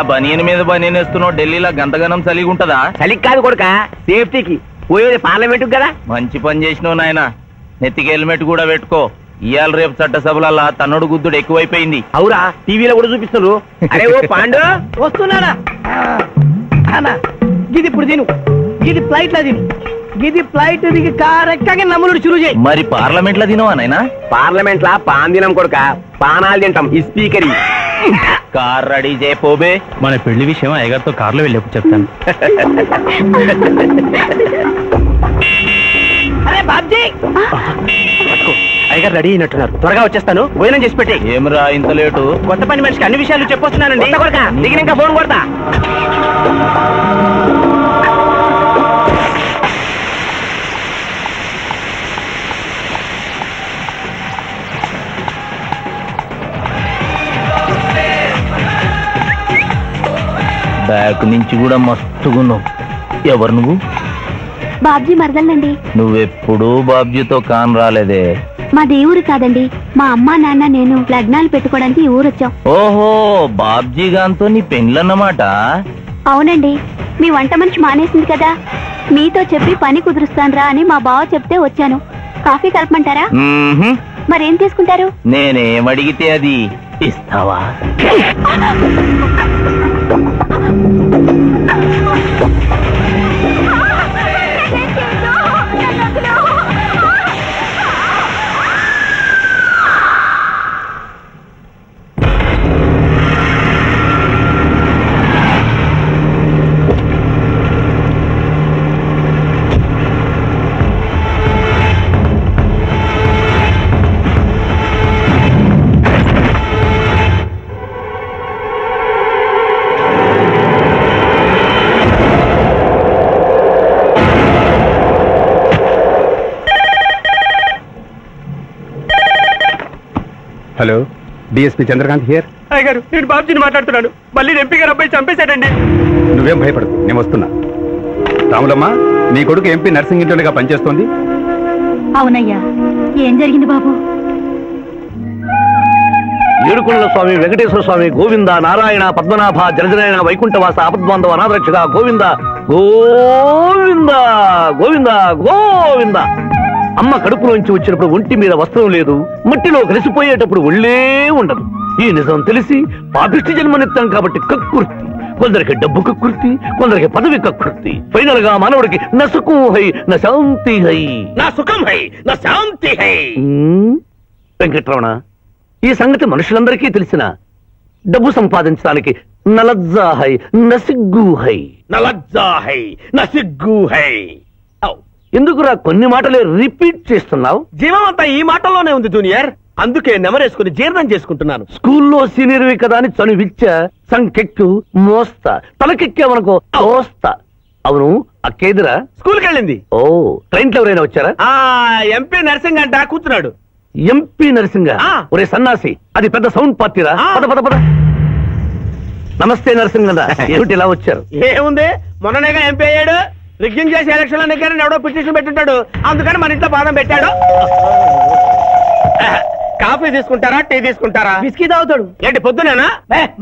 బనీన్ మీద బనీన్ వేస్తున్నావు, ఢిల్లీలో గంతగనం చలిగి ఉంటదా? చలికి కాదు కొడుక, సేఫ్టీకి. పోయేది పార్లమెంట్ కదా. మంచి పని చేసినావు నాయన. నెత్తికి హెల్మెట్ కూడా పెట్టుకో. ఇవాళ రేపు చట్టసభలల్లా తన్నుడు గుద్దుడు ఎక్కువైపోయింది. అవురా, టీవీలో కూడా చూపిస్తున్నారు. అరే ఓ పాండు వస్తున్నానా గిది ఇప్పుడు తిను, గిది ఫ్లైట్ లో తిను, గిది ఫ్లైట్ దిగి కారెక్కగా నమ్ములు చురు చేయి. మరి పార్లమెంట్ లో తినవా నాయనా? పార్లమెంట్ లా పాన్ తినం కొడుక, పానాలు తింటాం. ఈ స్పీకర్ కార్ రెడీ చేయపోబే. మన పెళ్లి విషయం అయ్యగారితో కార్లో వెళ్ళేప్పుడు చెప్తాను. అరే బాబ్జీ, అయ్యగారు రెడీ అయినట్టున్నారు. త్వరగా వచ్చేస్తాను, భోజనం చేసి పెట్టి. ఏమిరా ఇంత లేటు? కొత్త పని మనిషికి అన్ని విషయాలు చెప్పొస్తున్నానండి. కొడుక దిగిన ఇంకా ఫోన్ కొడతా. బ్యాక్ నుంచి కూడా మస్తుగున్నావు. ఎవరు నువ్వు? బాబ్జీ మరదలండి. నువ్వెప్పుడూ బాబ్జీతో కాన్ రాలేదే. మా దేవురు కాదండి, మా అమ్మా నాన్న నేను లగ్నాలు పెట్టుకోవడానికి ఈ ఊరొచ్చాం. ఓహో, బాబ్జీ గాంతో నీ పెండ్లన్నమాట. అవునండి, మీ వంట మనిషి మానేసింది కదా, మీతో చెప్పి పని కుదురుస్తానురా అని మా బావ చెప్తే వచ్చాను. కాఫీ కలపమంటారా? మరేం తీసుకుంటారు? నేనేం అడిగితే అది ఇస్తావా? Hello, DSP Chandrakant here. అయ్యగారు, నేను బాబుజీని మాట్లాడుతున్నాను. మళ్ళీ ఎంపీ గారు అబ్బాయి చంపేశాడండి. నువ్వేం భయపడకు, నేను వస్తున్నా. రాములమ్మ, నీ కొడుకు ఎంపీ నర్సింగ్ ఇంటర్గా పనిచేస్తోంది. అవునయ్యా, ఏం జరిగింది బాబు? ఏడుకొండల స్వామి, వెంకటేశ్వర స్వామి, గోవింద, నారాయణ, పద్మనాభ, జలజనాయన, వైకుంఠవాస, ఆపద్బాంధవ, అనాథరక్షక, గోవింద గోవింద గోవింద గోవింద. అమ్మ కడుపులోంచి వచ్చినప్పుడు ఒంటి మీద వస్త్రం లేదు, మట్టిలో కలిసిపోయేటప్పుడు ఒళ్ళే ఉండదు. ఈ నిజం తెలిసి పాపిష్టి జన్మనిత్తాం కాబట్టి కక్కుర్తి. కొందరికి డబ్బు కక్కుర్తి, కొందరికి పదవి కక్కుర్తి. ఫైనల్ గా మానవుడికి నా సుఖం హై, నా శాంతి హై. నా సుఖం హై, నా శాంతి హై. వెంకటరమణ, ఈ సంగతి మనుషులందరికీ తెలిసిన డబ్బు సంపాదించడానికి నలజ్జా హై, నసిగ్గు హై. నలజ్జా హై, నసిగ్గు హై. ఎందుకురా కొన్ని మాటలే రిపీట్ చేస్తున్నావు? జీవం అంతా ఈ మాటల్లోనే ఉంది జూనియర్, అందుకే నెమరేసుకుని జీర్ణం చేసుకుంటున్నాను. స్కూల్లో సీనియర్వి కదా అని చనువిచ్చ సంకెక్కు మోస్తా, తలకెక్కావనుకో తోస్తా. అవును, అక్కేదిరా స్కూల్కి వెళ్ళింది. ఓ, ట్రైన్ లో ఎవరైనా వచ్చారా? ఎంపీ నర్సింగ్ అంట కూర్చున్నాడు. ఎంపీ నరసింగ? ఒరే సన్నాసి, అది పెద్ద సౌండ్ పార్టీరా. పద పద పద. నమస్తే నరసింగ, ఏమిటి ఇలా వచ్చారు? ఏముంది, మొన్ననేగా ఎంపీ అయ్యాడు. రిగ్గింగ్ చేసి ఎలక్షన్ లో నెగ్గారని ఎవడో పిటిషన్ పెట్టుంటాడు, అందుకని మన ఇంట్లో బాధం పెట్టాడు. కాఫీ తీసుకుంటారా, టీ తీసుకుంటారా? బిస్కీ తాగుతాడు. ఏంటి పొద్దునేనా?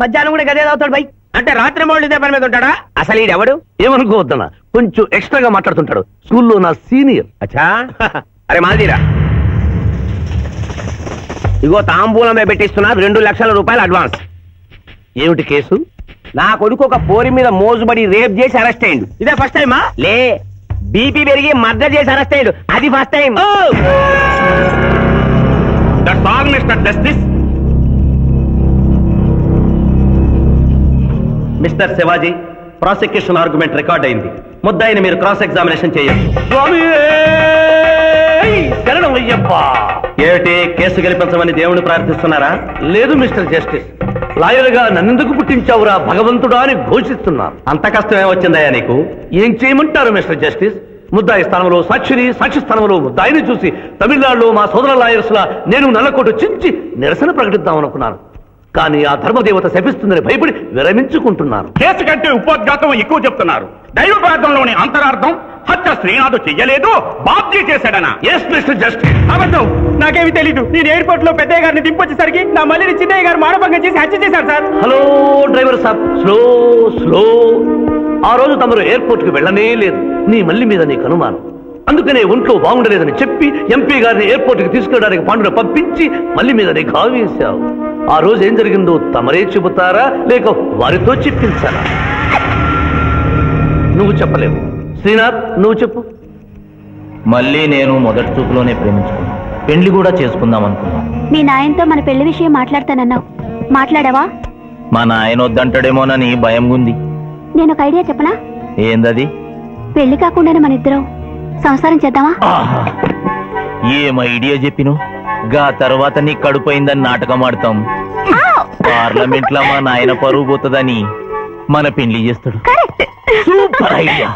మధ్యాహ్నం కూడా గదే తాగుతాడు బై. అంటే రాత్రి మౌళ్ళు ఇదే పని మీద ఉంటాడా? అసలు ఈడెవడు? ఏమనుకోవద్దన్నా, కొంచెం ఎక్స్ట్రాగా మాట్లాడుతుంటాడు. స్కూల్లో నా సీనియర్. అచ్చా, అరే మాదిరా, ఇగో తాంబూలమే పెట్టిస్తున్నా, 2 లక్షల రూపాయలు అడ్వాన్స్. ఏమిటి కేసు? నా కొడుకు ఒక పోరి మీద మోజుబడి రేప్ చేసి అరెస్ట్ అయ్యిండు. ఇదే ఫస్ట్ టైమా? లే, బీపీ పెరిగి మర్డర్ చేసి అరెస్ట్ అయ్యాడు, అది first time. That's all mister justice. Mister Shivaji, prosecution argument record అయింది. ముద్దాయిని మీరు క్రాస్ ఎగ్జామినేషన్ చేయండి. ఏమిటి, కేసు గెలిపించమని దేవుని ప్రార్థిస్తున్నారా? లేదు మిస్టర్ జస్టిస్, లాయర్ గా నన్నెందుకు పుట్టించావురా భగవంతుడా అని ఘోషిస్తున్నాను. అంత కష్టమే వచ్చిందయ్యా నీకు? ఏం చేయమంటారు మిస్టర్ జస్టిస్? ముద్దాయి స్థానంలో సాక్షిని, సాక్షి స్థానంలో ముద్దాయిని చూసి తమిళనాడులో మా సోదర లాయర్స్ లా నేను నల్లకోటు చించి నిరసన ప్రకటిద్దాం అనుకున్నాను. కానీ ఆ ధర్మదేవత శపిస్తుందని భయపడి విరమించుకుంటున్నాను. కేసు కంటే ఉపోద్ఘాతం ఎక్కువ చెప్తున్నారు. దైవపాదంలోని అంతరార్థం హత్య శ్రీనాథు చెయ్యలేదు, బాబ్జీ చేశాడనా? Yes mister justice. అబద్ధం, నాకేమి తెలీదు. నేను ఎయిర్పోర్ట్ లో పెద్దయ్య గారిని దింపొచ్చేసరికి నా మళ్ళీ చిన్నయ్య గారు మానభంగం చేసి హత్య చేశారు సార్. హలో డ్రైవర్ సాబ్, స్లో స్లో. ఆ రోజు తమరు ఎయిర్పోర్ట్ కి వెళ్ళనే లేదు. నీ మల్లి మీద నీకు అనుమానం. అందుకనే ఒంట్లో బాగుండలేదని చెప్పి ఎంపీ గారిని ఎయిర్పోర్ట్ కి తీసుకెళ్ళడానికి పాండును పంపించి మల్లి మీద నీకు ఆవేశావు. ఆ రోజు ఏం జరిగిందో తమరే చెబుతారా లేక వారితో చెప్పించారా? నువ్వు చెప్పలేవు. శ్రీనాథ్, నువ్వు చెప్పు. మళ్ళీ నేను మొదటి చూపులోనే ప్రేమించుకున్నాను. పెళ్లి కూడా చేసుకుందాం అనుకున్నాను. మీ నాయనతో మన పెళ్లి విషయం మాట్లాడతానన్నావు, మాట్లాడావా? మా నాయన వద్దంటాడేమోనని భయం ఉంది. నేను ఒక ఐడియా చెప్పనా? ఏందది? పెళ్లి కాకుండానే మన ఇద్దరం సంసారం చేద్దామా? ఆహా! ఏం ఐడియా చెప్పిను. గా తర్వాత నీ కడుపోయిందని నాటకం ఆడతాం. పార్లమెంట్ లో మా నాయన పరువు పోతుందని మన పెళ్లి చేస్తాడు. Super idea.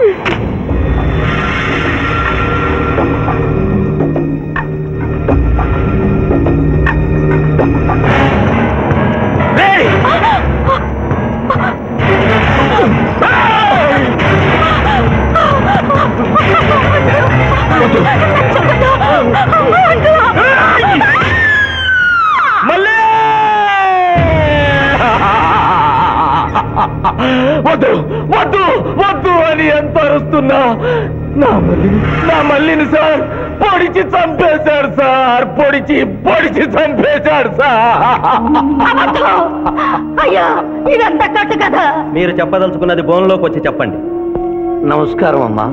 వద్దు వద్దు వద్దు అని ఎంత అరుస్తున్నా నా మల్లిని సార్ పొడిచి చంపేశాడు సార్. పొడిచి చంపేశాడు సార్. అయ్యా, ఇదంతా కట్టు కదా. మీరు చెప్పదలుచుకున్నది బోన్లోకి వచ్చి చెప్పండి. నమస్కారం అమ్మా.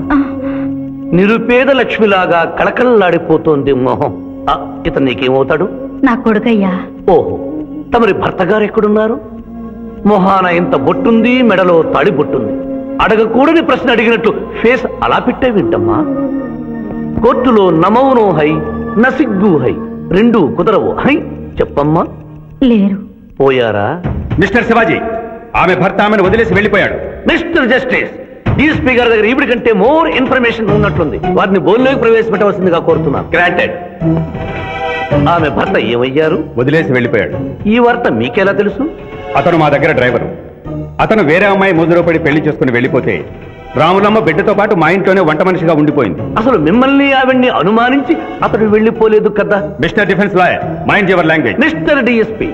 నిరుపేద లక్ష్మిలాగా కళకళలాడిపోతోంది మొహం. ఇతను నీకేమవుతాడు? నా కొడుకయ్యా. ఓహో, తమరి భర్త గారు ఎక్కడున్నారు? మొహాన ఇంత బొట్టుంది, మెడలో తాడి బొట్టుంది. అడగకూడని ప్రశ్న అడిగినట్లు ఫేస్ అలా పెట్టే వింటమ్మా. కోర్టులో నమౌనో హై నసిగ్గు హై, రెండు కుదరవు హై. చెప్పమ్మా. లేరు. పోయారా? మిస్టర్ శివాజీ, ఆమె భర్త ఆమెను వదిలేసి వెళ్ళిపోయాడు. మిస్టర్ జస్టిస్, ఈ స్పీకర్ దగ్గర ఈవిడి కంటే మోర్ ఇన్ఫర్మేషన్ ఉన్నట్లుంది. వారిని బోన్లోకి ప్రవేశపెట్టవలసిందిగా కోరుతున్నాను. గ్రాంటెడ్. ఆమె భర్త ఏమయ్యారు? వదిలేసి వెళ్ళిపోయాడు. ఈ వార్త మీకెలా తెలుసు? అతను మా దగ్గర డ్రైవరు. అతను వేరే అమ్మాయి ముద్దులో పడి పెళ్లి చేసుకుని వెళ్ళిపోతే రాములమ్మ బిడ్డతో పాటు మా ఇంట్లోనే వంట మనిషిగా ఉండిపోయింది. అసలు మిమ్మల్ని ఆవిడ్ని అనుమానించి అతడు వెళ్ళిపోలేదు కదా? Mister defence lawyer, mind your language. Mister DSP,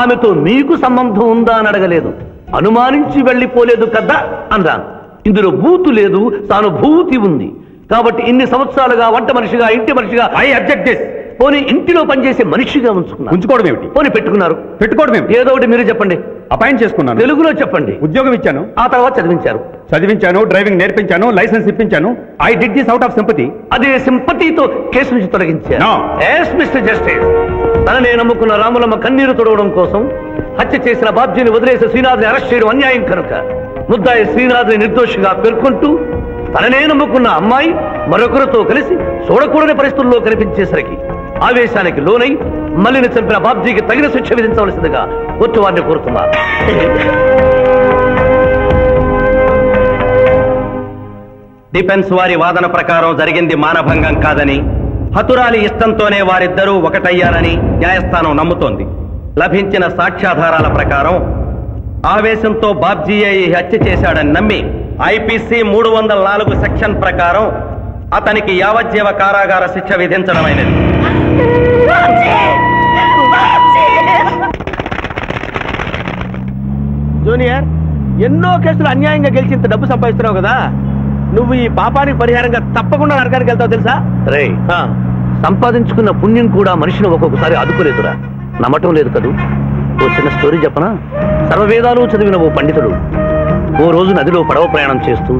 ఆమెతో మీకు సంబంధం ఉందా అని అడగలేదు, అనుమానించి వెళ్ళిపోలేదు కదా అన్నాను. ఇందులో బూతు లేదు, సానుభూతి ఉంది. కాబట్టి ఇన్ని సంవత్సరాలుగా వంట మనిషిగా, ఇంటి మనిషిగా, ఐ అబ్జెక్ట్ దిస్. పోనీ ఇంటిలో పనిచేసే మనిషిగా ఉంచుకున్నారు. ఉంచుకోవడం ఏమిటి? పోనీ పెట్టుకున్నారు. పెట్టుకోవడం ఏమిటి? ఏదో ఒకటి మీరు చెప్పండి. అపాయింట్ చేసుకున్నాను. తెలుగులో చెప్పండి. ఉద్యోగం ఇచ్చాను. ఆ తర్వాత చదివించారు. చదివించాను, డ్రైవింగ్ నేర్పించాను, లైసెన్స్ ఇప్పించాను. I did this out of sympathy. అదే సింపతితో కేసు నుంచి తొలగించారు. No. ఎస్ మిస్టర్ జస్టిస్, తననే నమ్ముకున్న రాములమ్మ కన్నీరు తొడవడం కోసం హత్య చేసిన బాబ్జీని వదిలేసి శ్రీనాథ్ని అరెస్ట్ చేయడం అన్యాయం కనుక ముద్దాయి శ్రీనాథ్ని నిర్దోషిగా పేర్కొంటూ తననే నమ్ముకున్న అమ్మాయి మరొకరితో కలిసి చూడకూడని పరిస్థితుల్లో కనిపించేసరికి ఆవేశానికి లోనై మల్లిని చంపిన బాబ్జీకి తగిన శిక్ష విధించవలసిందిగా కోర్టు వారిని కోరుతున్నారు. డిఫెన్స్ వారి వాదన ప్రకారం జరిగింది మానభంగం కాదని, హతురాలి ఇష్టంతోనే వారిద్దరూ ఒకటయ్యారని న్యాయస్థానం నమ్ముతోంది. లభించిన సాక్ష్యాధారాల ప్రకారం ఆవేశంతో బాబ్జీయే ఈ హత్య చేశాడని నమ్మి ఐపీసీ 304 సెక్షన్ ప్రకారం అతనికి యావజ్జీవ కారాగార శిక్ష విధించడమైనది. జూనియర్, ఎన్నో కేసులు అన్యాయంగా గెలిచి ఇంత డబ్బు సంపాదిస్తున్నావు కదా, నువ్వు ఈ పాపానికి పరిహారంగా తప్పకుండా నరకానికి వెళ్తావు తెలుసా? రే, సంపాదించుకున్న పుణ్యం కూడా మనిషిని ఒక్కొక్కసారి ఆదుకోలేదురా. నమ్మటం లేదు కదూ. ఓ చిన్న స్టోరీ చెప్పనా? సర్వవేదాలు చదివిన ఓ పండితుడు ఓ రోజు నదిలో పడవ ప్రయాణం చేస్తూ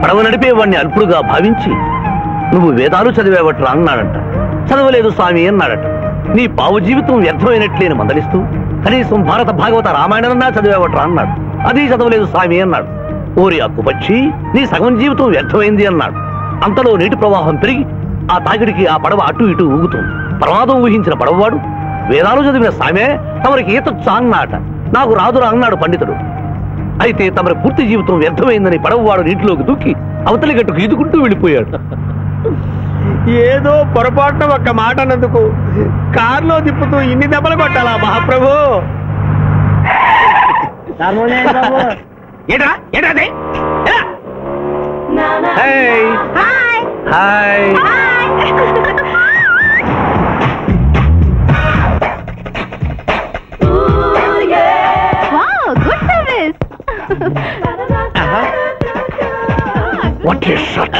పడవ నడిపే వాడిని అల్పుడుగా భావించి, నువ్వు వేదాలు చదివేవట్రా అన్నాడట. చదవలేదు స్వామి అన్నాడట. నీ పావు జీవితం వ్యర్థమైనట్లేని మందలిస్తూ, కనీసం భారత భాగవత రామాయణన్నా చదివేవట్రా అన్నాడు. అది చదవలేదు స్వామి అన్నాడు. ఓరి అక్కుపచ్చి, నీ సగం జీవితం వ్యర్థమైంది అన్నాడు. అంతలో నీటి ప్రవాహం పెరిగి ఆ తాకిడికి ఆ పడవ అటు ఇటు ఊగుతుంది. ప్రమాదం ఊహించిన పడవవాడు, వేదాలు చదివిన సామే తమరికి ఈతొచ్చా అన్నాట. నాకు రాదురా అన్నాడు పండితుడు. అయితే తమరి పూర్తి జీవితం వ్యర్థమైందని పడవవాడు నీటిలోకి దూకి అవతలి గట్టుకు ఈదుకుంటూ వెళ్ళిపోయాడు. ఏదో పొరపాటున ఒక్క మాట అన్నందుకు కారులో తిప్పుతూ ఇన్ని దెబ్బలు కొట్టాలా మహాప్రభు? ఏంట్రా ఏంట్రా అది? ఎలా? Hi hi good service. What is shot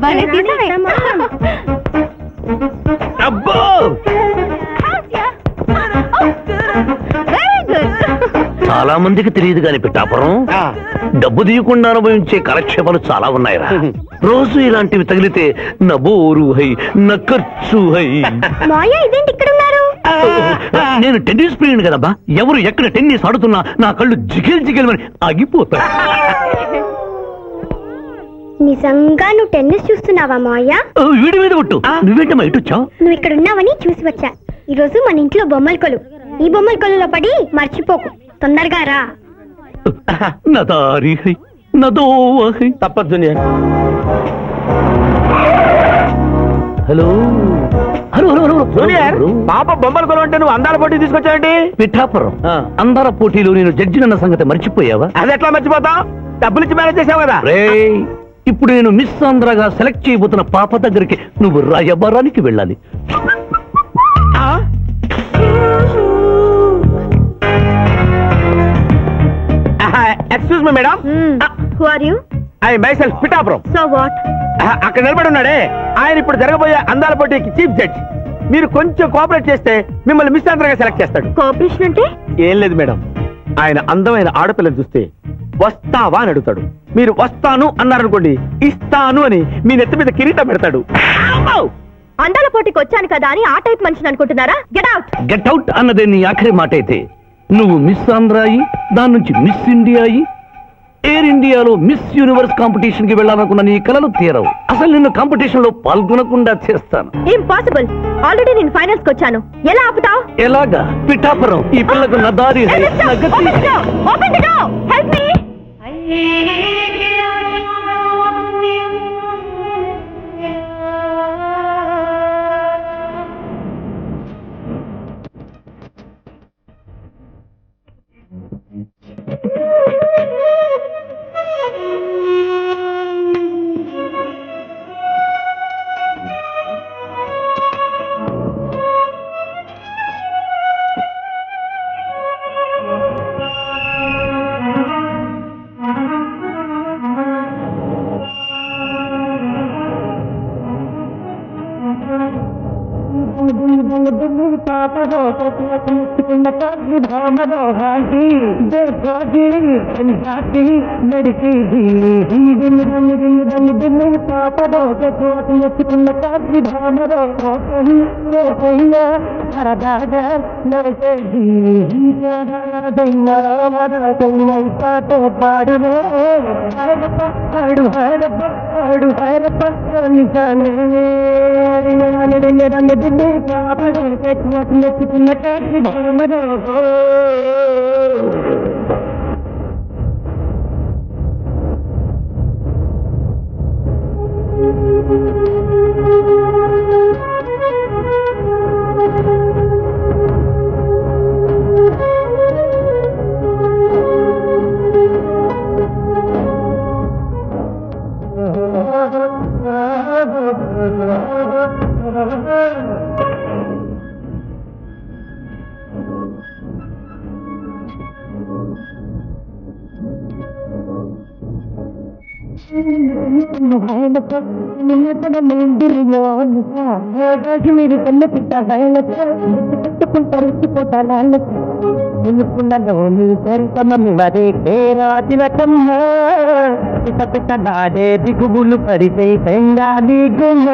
భలే తీసావే. అబ్బో వెరీ గుడ్. చాలా మందికి తెలియదు కాని పిఠాపురం డబ్బు తీయకుండా అనుభవించే కాలక్షేపాలు చాలా ఉన్నాయిరా. రోజు ఇలాంటివి తగిలితే నా బోరు హై నా ఖర్చు హై. మాయా ఇదేంటి ఇక్కడ ఉన్నారు? నేను టెన్నిస్ ప్లేయర్ కదబ్బా. ఎవరు ఎక్కడ టెన్నిస్ ఆడుతున్నా నా కళ్ళు జిగిల్ జిగిల్ అని ఆగిపోతాయి. నిజంగా నువ్వు టెన్నిస్ చూస్తున్నావా మాయా? వీడి మీద ఒట్టు. నువ్వేంటమ్మా ఇటు వచ్చావు? నువ్వు ఇక్కడ ఉన్నావని చూసి వచ్చా. ఈ రోజు మన ఇంట్లో బొమ్మల కొలు. ఈ బొమ్మల కొలులో పడి మర్చిపోకు. తొందరగా రా. నా దారి హై నా దోవ హై. తప్పదు junior. Hello hello hello hello junior పాప బొమ్మల కొలు అంటే నువ్వు అందాల పోటీ తీసుకొచ్చావండి? పిఠాపురం ఆ. అందాల పోటీలో నేను జడ్జినన్న సంగతి మర్చిపోయావా? అది ఎట్లా మర్చిపోతావు? డబ్బులు ఇచ్చి మేనేజ్ చేసావు కదా. రేయ్, ఇప్పుడు నేను మిస్ ఆంధ్రగా సెలెక్ట్ చేయబోతున్న పాప దగ్గరికి నువ్వు రాయబారానికి వెళ్ళాలి. Excuse me madam. Who are you? I myself Pithapuram. So what? అక్కడ నిలబడి ఉన్నాడే ఆయన ఇప్పుడు జరగబోయే అందాల పోటీకి చీఫ్ జడ్జ్. మీరు కొంచెం కోఆపరేట్ చేస్తే మిమ్మల్ని మిస్ ఆంధ్రగా సెలెక్ట్ చేస్తాడు. కోఆపరేషన్ అంటే? ఏం లేదు మేడం, ఆయన అందమైన ఆడపిల్లని చూస్తే వస్తావా అని అడుగుతాడు. మీరు వస్తాను అన్నారనుకోండి, ఇస్తాను అని మీ నెత్తి మీద కిరీటం పెడతాడు. అందాల పోటీకి వచ్చాను కదా అని ఆ టైప్ మనిషిని అనుకుంటున్నారా? Get out. గెట్ అవుట్ అన్నదే నీ ఆఖరి మాట అయితే, నువ్వు మిస్ ఆంధ్ర అయి దాని నుంచి మిస్ ఇండియా అయి ఎయిర్ ఇండియాలో మిస్ యూనివర్స్ కాంపిటీషన్ కి వెళ్ళాలనుకున్న నీ కలలు తీరవు. అసలు నిన్ను కాంపిటీషన్ లో పాల్గొనకుండా చేస్తాను. ఇంపాసిబుల్. ఆల్రెడీ నేను ఫైనల్స్ కి వచ్చాను. ఎలా ఆపుతావు? ఎలాగా? పిఠాపురం ఈ పిల్లకు నా దారి హై, నా గతి high. Open the door. Help me. మీరు కన్న పిట్టకుంటారు మీ సరితమదే రాజులకమ్మ పిట పిట నాడే దిగుబులు పరిచై పెంగా దిగుమ్మ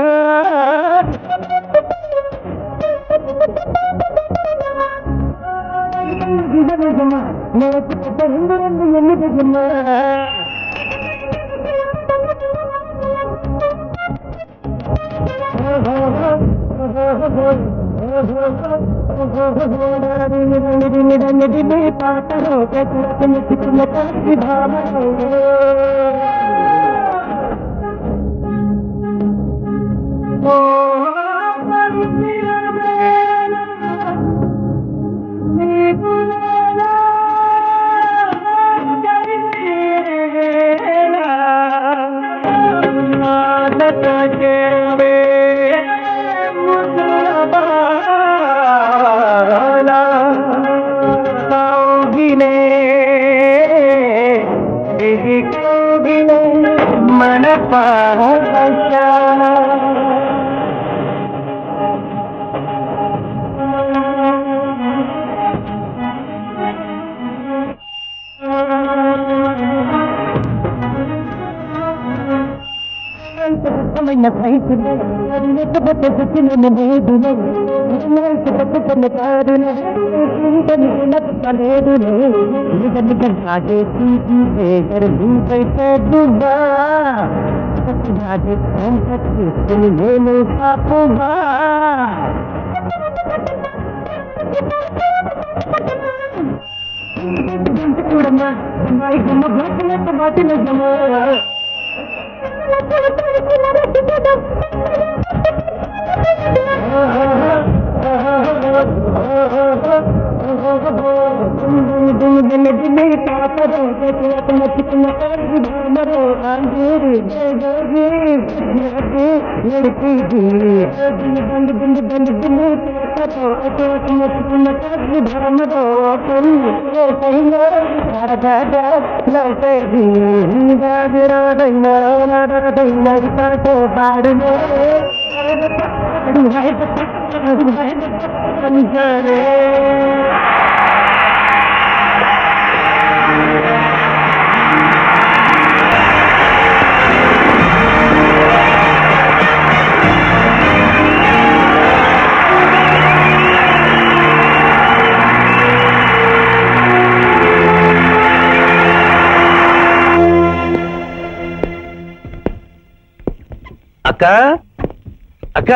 చిన్న సైజున నెట్టబట్ట పుట్టిన నేదున పట్టుకున్న కారున నచ్చలేదునే నిజం సాగే దుబ్బా నేను పాపుబా చూడమ్మా బాటి నిజమా అక్క అక్క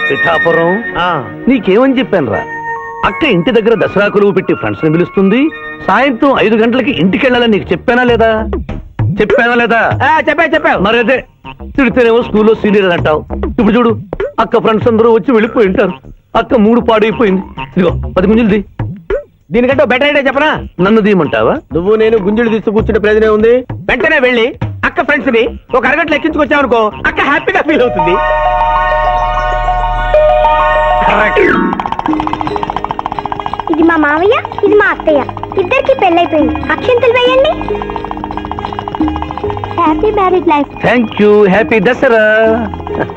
పిఠాపురం నీకేమని చెప్పాను రా అక్క ఇంటి దగ్గర దసరా కొలువు పెట్టి ఫ్రెండ్స్ ని పిలుస్తుంది సాయంత్రం 5 గంటలకి ఇంటికి వెళ్ళాలని నీకు చెప్పానా లేదా చెప్పావు మరి అదే తిడితేనేమో స్కూల్లో సీనియర్ అంటావు ఇప్పుడు చూడు అక్క ఫ్రెండ్స్ అందరూ వచ్చి వెళ్ళిపోయి ఉంటారు అక్క మూడు పాడైపోయింది ఇదిగో 10 గుంజులది దీనికంటే బెటర్ ఐడియా చెప్పనా నన్ను దీయమంటావా నువ్వు నేను గుంజులు తీస్తూ కూర్చుంటే ప్రయోజనం ఉంది వెంటనే వెళ్ళి అక్క ఫ్రెండ్స్ ని ఒక అరగంటలో ఎక్కించుకొచ్చావనుకో అక్క హ్యాపీగా ఫీల్ అవుతుంది ఇది మా మావయ్య ఇది మా అత్తయ్య ఇద్దరికి పెళ్ళైపోయింది అక్షంతలు వేయండి happy marriage life thank you happy Dasara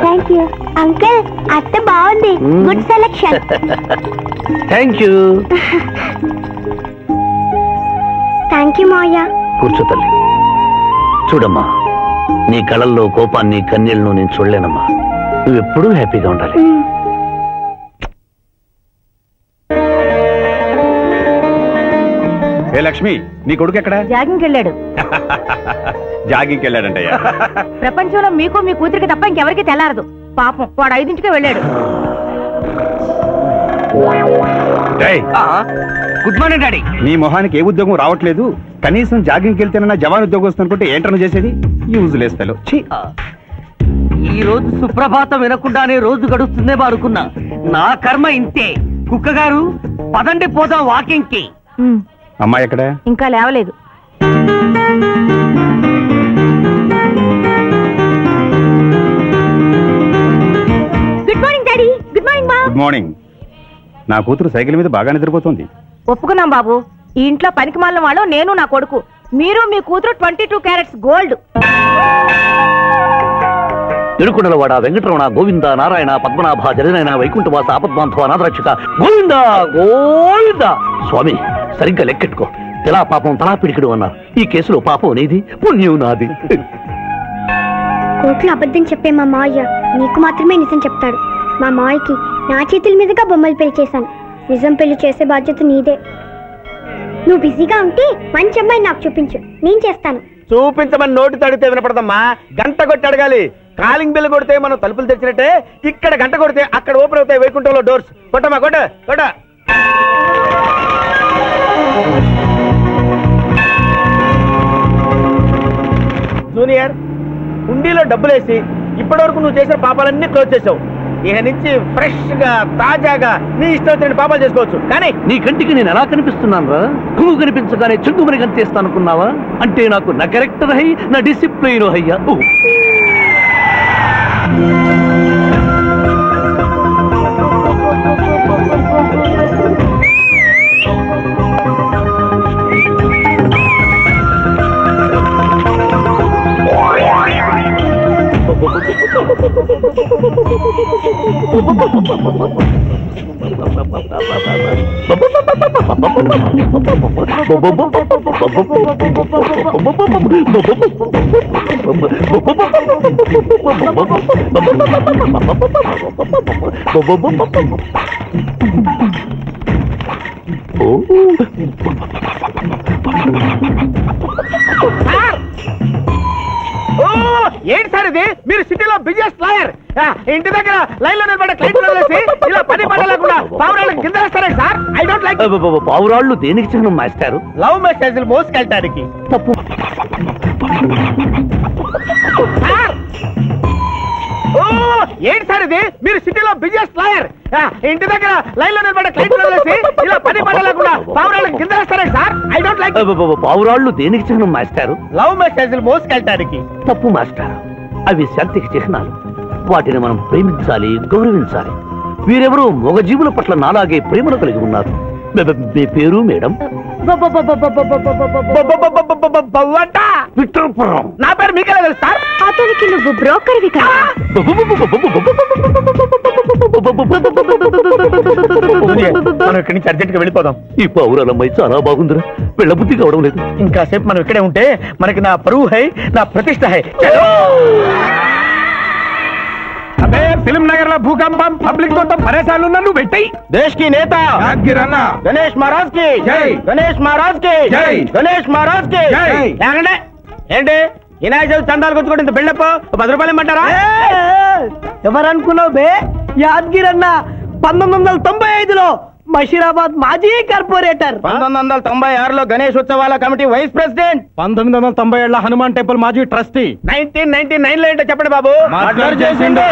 thank you uncle అత్త బాగుంది good selection thank you thank you మావయ్య కూర్చో తల్లి చూడమ్మా నీ కళల్లో కోపాన్ని కన్నీళ్లను నేను చూడలేనమ్మా నువ్వెప్పుడూ హ్యాపీగా ఉండాలి ఏ లక్ష్మి నీ కొడుకు ఎక్కడ జాగింగ్కి వెళ్ళాడు జాగింగ్కి వెళ్ళాడంటయ్యా ప్రపంచంలో మీకు మీ కూతురికి తప్ప ఇంకెవరికి తెల్లారదు పాపం వాడు 5ంటికే వెళ్ళాడు గుడ్ మార్నింగ్ డాడీ నీ మొహానికి ఏ ఉద్యోగం రావట్లేదు కనీసం జాగింగ్కి వెళ్తేనన్నా జవాన్ ఉద్యోగం వస్తుంది అనుకుంటే ఏంటను చేసేది యూజ్లెస్ ఫెలో ఈ రోజు సుప్రభాతం వినకుండానే రోజు గడుస్తుందే అనుకున్నా నా కర్మ ఇంతే కుక్క గారు పదండి పోదాం వాకింగ్ కి అమ్మాయి ఎక్కడ ఇంకా లేవలేదు good morning daddy good morning మా గుడ్ మార్నింగ్ నా కూతురు సైకిల్ మీద బాగా నిద్రపోతుంది ఒప్పుకున్నాం బాబు ఈ ఇంట్లో పనికి మాలిన వాళ్ళు నేను నా కొడుకు మీరు మీ కూతురు 22 క్యారెట్స్ గోల్డ్ తిరుకుడలవాడ వెంకటరమణ గోవింద నారాయణ పద్మనాభ జగనైన వైకుంఠవాస ఆపద్బాంధవ నాథరక్షక గోవింద గోవింద స్వామి సరిగ్గా లెక్కెట్టుకో తెలా పాపం తలా పిడికిడు అన్నారు ఈ కేసులో పాపం నీది పుణ్యం నాది కోర్టులో అబద్ధం చెప్పే మా మావయ్య నీకు మాత్రమే నిజం చెప్తాడు మా మావయ్యకి నా చేతుల మీదుగా బొమ్మలు పెళ్లి చేశాను నిజం పెళ్లి చేసే బాధ్యత నీదే నువ్వు బిజీగా ఉంటే మంచి అమ్మాయి నాకు చూపించు నేను చేస్తాను చూపించమని నోటి తడితే వినపడదమ్మా గంట కొట్టి అడగాలి కాలింగ్ బిల్ కొడితే మనం తలుపులు తెచ్చినట్టే ఇక్కడ గంట కొడితే అక్కడ ఓపెన్ అవుతాయి వైకుంఠంలో డోర్స్ కొట్టమ్మా కొట్ట జూనియర్ హుండీలో డబ్బులేసి ఇప్పటివరకు నువ్వు చేసిన పాపాలన్నీ క్లోజ్ చేసావు ఇక నుంచి ఫ్రెష్ గా తాజాగా నీ ఇష్టం వచ్చిన పాపాలు చేసుకోవచ్చు కానీ నీ కంటికి నేను ఎలా కనిపిస్తున్నాను రా నువ్వు కనిపించగానే చెంగుమని కనిపిస్తాను అనుకున్నావా అంటే నాకు నా క్యారెక్టర్ హై నా డిసిప్లిన్ హయ్యా ఓ, ఏంటి సార్ ఇది? మీరు సిటీలో బిజినెస్ లాయర్, ఇంటి దగ్గర లైన్ లో నిలబడ్డ క్లయింట్ వదిలేసి ఇలా పని పడలేకుండా పావురాళ్ళకి కిందేస్తారే సార్? I don't like. పావురాళ్ళు దేనికి చిహ్నం మాస్టారు? లవ్ మెసేజ్లు మోసుకెళ్ళటానికి. తప్పు. సార్! ఓ, ఏంటి సార్ ఇది? మీరు సిటీలో బిజినెస్ లాయర్, ఇంటి దగ్గర లైన్ లో నిలబడ్డ క్లయింట్ వదిలేసి ఇలా పని పడలేకుండా పావురాళ్ళకి కిందేస్తారే సార్? I don't like. పావురాళ్ళు దేనికి చిహ్నం మాస్టారు? లవ్ మెసేజ్లు మోసుకెళ్ళటానికి. తప్పు మాస్టర్, అవి శాంతికి చిహ్నాలు. వాటిని మనం ప్రేమించాలి, గౌరవించాలి. వీరెవరూ మగజీవుల పట్ల నాలాగే ప్రేమను కలిగి ఉన్నారు. మీ పేరు మేడం? బవ్వంట. విక్టర్పురం. నా పేరు మీకెలా తెలుసు సార్? అతనికి నువ్వు బ్రోకర్వి కదా. మనం ఇక్కడి నుంచి అర్జెంట్ గా వెళ్ళిపోదాం. ఈ పౌరాలమ్మాయి చాలా బాగుందిరా, వెళ్ళబుద్ధి కావడం లేదు. ఇంకాసేపు మనం ఇక్కడే ఉంటే మనకి నా పరువు హై, నా ప్రతిష్ట హై. అదే ఫిల్మ్ నగర్ లో భూకంపం, పబ్లిక్ మొత్తం పరేషాన్లు ఉన్నా నువ్వు పెట్టాయి. దేశ్ కి నేత గణేష్ మహారాజ్ కి జై. గణేష్ మహారాజ్ కి జై. గణేష్ మహారాజ్ కి జై. ఏమండి? ఏంటి వినాయక చవితి చందాలు గుర్తుకుంటే ఇంత బిల్డప్ 10 రూపాయలు ఇమ్మంటారా? ఎవరనుకున్నావు బే? యాద్గిరి అన్న 1995లో మషీరాబాద్ మాజీ కార్పొరేటర్. 1996లో గణేష్ ఉత్సవాల committee vice president. 1997 Hanuman temple మాజీ ట్రస్టీ. 1999 లో ఏంటో చెప్పండి బాబు. మర్డర్ చేసిండు.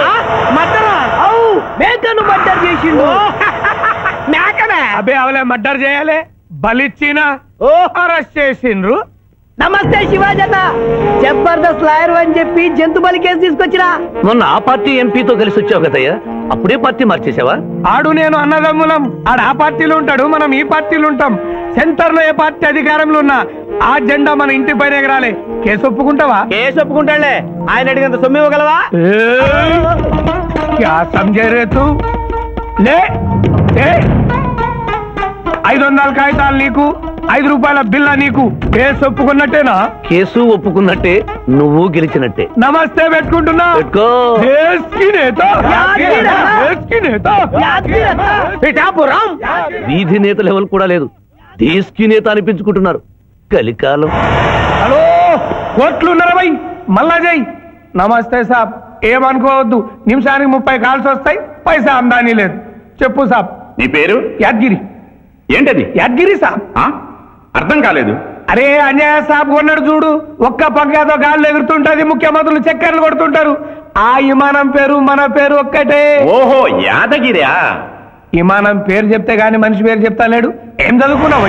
మర్డరా? అవు మేకను మర్డర్ చేసిండు. మేకనే? అబే అవలే మర్డర్ చేయాలి, బలిచ్చిన ఓ, అరెస్ట్ చేసిండ్రు. నమస్తే శివాజన్న, జబర్దస్త్ లాయర్ అని చెప్పి జంతు బలి కేసు తీసుకొచ్చినా. మొన్న ఆ పార్టీ ఎంపీతో కలిసి వచ్చావు కదయ్యా, అప్పుడే పార్టీ మార్చేసావా? ఆడు నేను అన్నదమ్ములం, ఆడు ఆ పార్టీలో ఉంటాడు, మనం ఈ పార్టీలో ఉంటాం. సెంటర్ లో ఏ పార్టీ అధికారంలో ఉన్నా ఆ జెండా మన ఇంటి పైన ఎగరాలి. కేసు ఒప్పుకుంటావా? కేసు ఒప్పుకుంటాడులే. ఆయన అడిగినంత సొమ్ము ఇవ్వగలవా? క్యా సమझे रे तू? లే 500 కాగితాలు నీకు, 5 రూపాయల బిల్ల నీకు. కేసు ఒప్పుకున్నట్టేనా? కేసు ఒప్పుకున్నట్టే, నువ్వు గెలిచినట్టే. నమస్తే పెట్టుకుంటున్నా. పెట్టుకో. దేశ్ కి నేత, దేశ్ కి నేత. పిఠాపురం వీధి నేత లెవెల్ కూడా లేదు, దేశ్కి నేత అనిపించుకుంటున్నారు. కలికాలం. హలో, కోట్లు నరవై మళ్ళా జై. నమస్తే సాబ్, ఏమనుకోవద్దు, నిమిషానికి 30 కాల్స్ వస్తాయి, పైసా అందానీ లేదు. చెప్పు సాబ్. నీ పేరు యాద్గిరి. ఏంటది? యాద్గిరి సాబ్. ఆ? అర్థం కాలేదు. అరే అన్యాయ సాబ్ కొన్నాడు చూడు, ఒక్క పక్కతో గాల్లో ఎగురుతుంటది, ముఖ్యమంత్రులు చక్కర్లు కొడుతుంటారు. ఆ విమానం పేరు మన పేరు ఒక్కటే. ఓహో, యాదగిరా? విమానం పేరు చెప్తే గాని మనిషి పేరు చెప్తా లేడు. ఏం చదువుకున్నావు?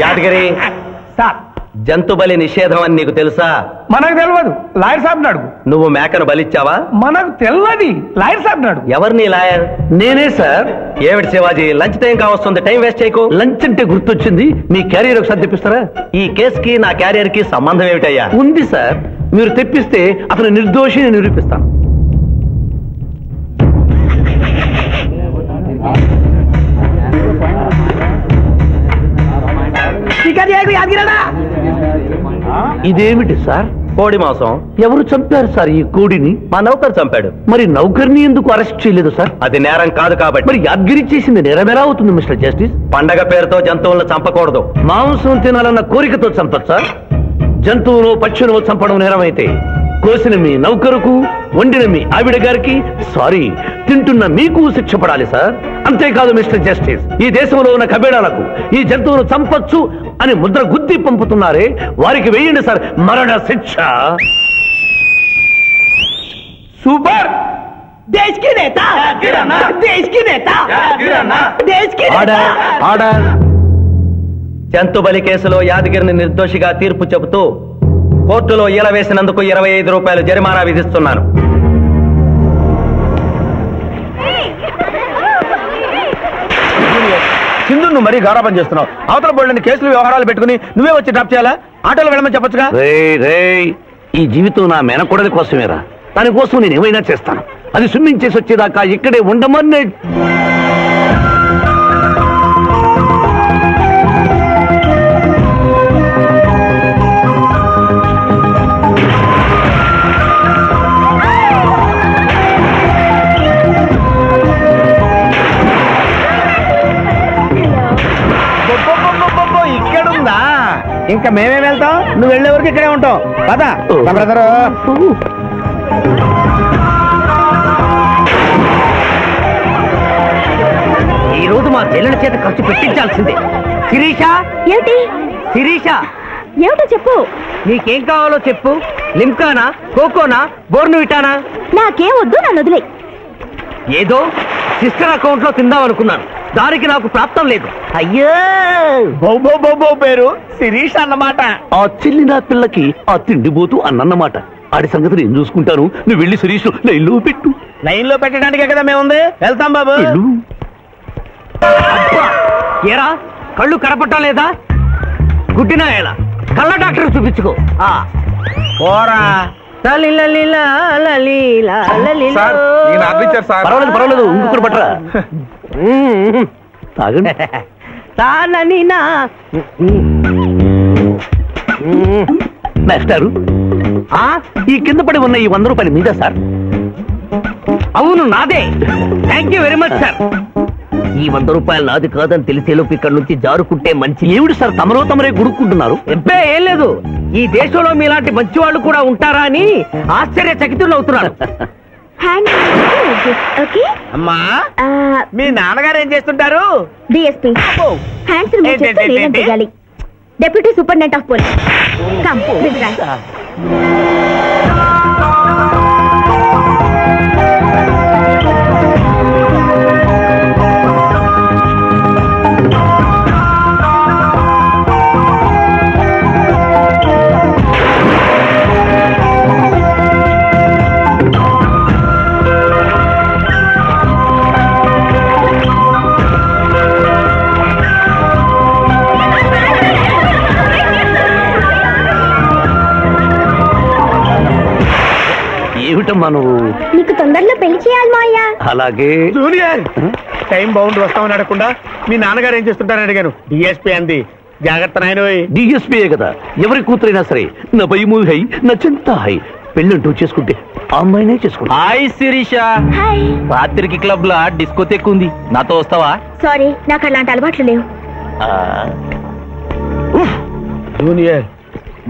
యాదగిరి, సాబ్ జంతు బలి నిషేధం అని నీకు తెలుసా? మనకు తెలియదు, లాయర్ సాబ్ అడుగు. నువ్వు మేకను బలిచ్చావా? మనకు తెలియదు, లాయర్ సాబ్ అడుగు. ఎవరు నీ లాయర్? నేనే సార్. ఏమిటి శివాజీ, లంచ్ టైం కావస్తుంది, టైం వేస్ట్ చేయకు. లంచ్ అంటే గుర్తొచ్చింది, మీ క్యారియర్ ఒకసారి తెప్పిస్తారా? ఈ కేసుకి నా క్యారియర్ కి సంబంధం ఏమిటయ్యా? ఉంది సార్, మీరు తెప్పిస్తే అతను నిర్దోషిని నిరూపిస్తాను. యాదగిరన్నా, ఇదేమిటి సార్? కోడి మాంసం. ఎవరు చంపారు సార్ ఈ కోడిని? మా నౌకరు చంపాడు. మరి నౌకర్ని ఎందుకు అరెస్ట్ చేయలేదు సార్? అది నేరం కాదు కాబట్టి. మరి యాద్గిరి చేసింది నేరమేలా అవుతుంది మిస్టర్ జస్టిస్? పండగ పేరుతో జంతువులను చంపకూడదు. మాంసం తినాలన్న కోరికతో చంపచ్చా? జంతువును పక్షును చంపడం నేరమైతే కోసిన మీ నౌకరుకు, వండిన మీ ఆవిడ గారికి, సారీ తింటున్న మీకు శిక్ష పడాలి సార్. అంతేకాదు మిస్టర్ జస్టిస్, ఈ దేశంలో ఉన్న కబేడాలకు ఈ జంతువును చంపొచ్చు అని ముద్ర గుద్ది పంపుతున్నారే, వారికి వేయండి సార్ మరణ శిక్ష. సూపర్. దేశ్ కి నేత, దేశ్ కి నేత, దేశ్ కి నేత. Order, order. జంతు బలి కేసులో యాదగిరిని నిర్దోషిగా తీర్పు చెబుతూ కోర్టులో ఈల వేసినందుకు 25 రూపాయలు జరిమానా విధిస్తున్నాను. సింధు, నువ్వు మరీ గారాబం చేస్తున్నావు. అవతల బోళ్ళని కేసులు వ్యవహారాలు పెట్టుకుని నువ్వే వచ్చి డ్రాప్ చేయాలా? ఆటోలో వెళ్ళమని చెప్పొచ్చుగా. రేయ్, ఈ జీవితం నా మేనకోడలి కోసమేరా, దానికోసం నేను ఏమైనా చేస్తాను. అది స్విమ్మింగ్ చేసి వచ్చేదాకా ఇక్కడే ఉండమని. ఇక్కడుందా? ఇంకా మేమే వెళ్తాం, నువ్వు వెళ్ళే వరకు ఇక్కడే ఉంటాం. పద బ్రదరు. ఈ రోజు మా చెల్లెల చేత ఖర్చు పెట్టించాల్సిందే. శిరీష, ఏమిటి శిరీష, ఏమిటో చెప్పు. నీకేం కావాలో చెప్పు. లిమ్కానా, కోకోనా, బోర్నువిటానా? నాకేం వద్దు, నన్ను వదిలే. ఏదో సిస్టర్ అకౌంట్ లో తిందామనుకున్నాను, దానికి నాకు ప్రాప్తం లేదు. అయ్యో, బౌ పేరు శిరీష్ అన్నమాట. ఆ చెల్లిన పిల్లకి ఆ తిండిపోతూ అన్నమాట. ఆడి సంగతి నేను చూసుకుంటాను. నువ్వు వెళ్ళి శిరీష్ లైన్లో పెట్టు. లైన్ లో పెట్టడానికే కదా మేము ఉంది. వెళ్తాం బాబు. వెళ్ళు. అబ్బా, ఏరా కళ్ళు కనపట్టం లేదా? గుడ్డినా ఎలా? కళ్ళ డాక్టర్ చూపించుకో. పోరా. పర్వాలేదు పర్వాలేదు, ఇంకొకటి పట్టరా. తాగండి. మాస్టారు, ఈ కింద పడి ఉన్న ఈ 100 రూపాయలు మీద సార్. అవును, నాదే. Thank you very much sir. ఈ 100 రూపాయలు నాది కాదని తెలిసేలోపు ఇక్కడ నుంచి జారుకుంటే మంచి. ఏమిటి సార్ తమరో తమరే గుడుక్కుంటున్నారు? ఎబ్బే ఏం లేదు, ఈ దేశంలో మీలాంటి మంచి వాళ్ళు కూడా ఉంటారా అని ఆశ్చర్యచకితులు అవుతున్నారు. ఓకే అమ్మా, మీ నాన్నగారు ఏం చేస్తుంటారు? డిఎస్పీ హ్యాండ్స్ రిమూవ్ చేస్తే నేనేం చేయాలి? Deputy superintendent of police. Come please right. ఏమిటమ్మా నువ్వు? నీకు తొందరలో పెళ్లి చేయాలి మావయ్య. అలాగే. జూనియర్, టైం బౌండ్ వస్తామని అడగకుండా మీ నాన్నగారు ఏం చేస్తుంటారని అడిగాను. డిఎస్పీ అంది. జాగ్రత్త నాయనోయ్. డిఎస్పీయే కదా, ఎవరి కూతురైనా సరే నా భయము హై, నా చింత హై. పెళ్ళంటూ చేసుకుంటే ఆ అమ్మాయినే చేసుకుంటా. Hi Sirisha, hi. రాత్రికి క్లబ్ లా డిస్కోతెక్ ఉంది, నాతో వస్తావా? సారీ, నాకు అలాంటి అలవాట్లు లేవు. జూనియర్,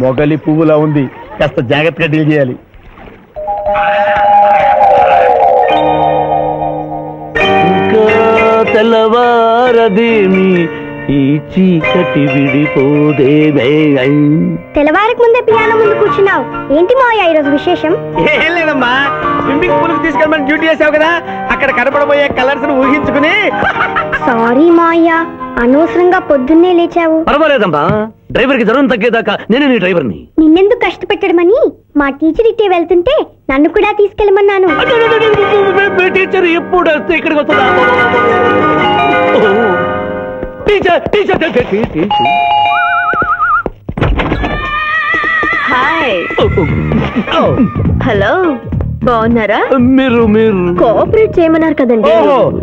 మొగలి పువ్వులా ఉంది, కాస్త జాగ్రత్తగా డీల్ చేయాలి. ఇంకా తెల్లవారదేమి, ఈ చీకటి విడిపోదేమే. తెల్లవారికి ముందే పియానో ముందు కూర్చున్నావు. ఏంటి మావయ్య ఈరోజు విశేషం? ఏం లేదమ్మా, స్విమ్మింగ్ పూల్ కి తీసుకెళ్ళమని డ్యూటీ చేసావు కదా, అక్కడ కనపడబోయే కలర్స్ ఊహించుకుని. సారీ మావయ్య, అనవసరంగా పొద్దున్నే లేచావు. పర్వాలేదమ్మా, డ్రైవర్ కి జ్వరం తగ్గేదాకా నేనే నీ డ్రైవర్ని. నిన్నెందుకు కష్టపెట్టడమని మా టీచర్ ఇట్టే వెళ్తుంటే నన్ను కూడా తీసుకెళ్ళమన్నాను. టీచర్ ఎప్పుడు వస్తే ఇక్కడికి వస్తుందా? Teacher teacher teacher. Hi. Hello, బాగున్నారా? మీరు మీరు కోఆపరేట్ చేయమన్నారు కదండి. ఓహో,